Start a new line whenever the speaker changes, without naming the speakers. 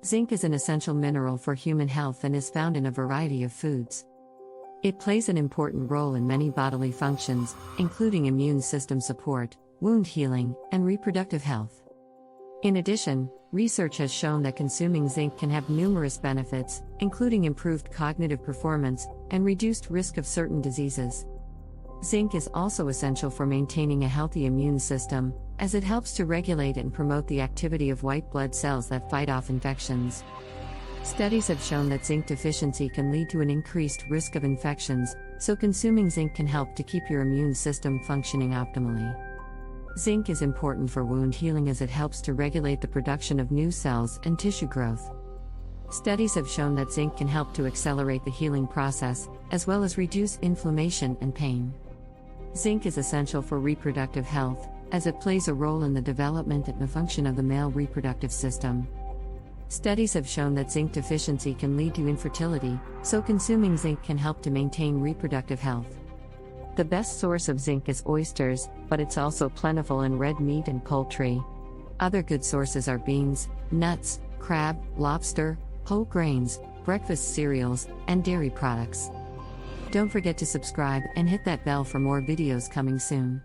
Zinc is an essential mineral for human health and is found in a variety of foods. It plays an important role in many bodily functions, including immune system support, wound healing, and reproductive health. In addition, research has shown that consuming zinc can have numerous benefits, including improved cognitive performance and reduced risk of certain diseases. Zinc is also essential for maintaining a healthy immune system, as it helps to regulate and promote the activity of white blood cells that fight off infections. Studies have shown that zinc deficiency can lead to an increased risk of infections, so consuming zinc can help to keep your immune system functioning optimally. Zinc is important for wound healing as it helps to regulate the production of new cells and tissue growth. Studies have shown that zinc can help to accelerate the healing process, as well as reduce inflammation and pain. Zinc is essential for reproductive health, as it plays a role in the development and the function of the male reproductive system. Studies have shown that zinc deficiency can lead to infertility, so consuming zinc can help to maintain reproductive health. The best source of zinc is oysters, but it's also plentiful in red meat and poultry. Other good sources are beans, nuts, crab, lobster, whole grains, breakfast cereals, and dairy products. Don't forget to subscribe and hit that bell for more videos coming soon.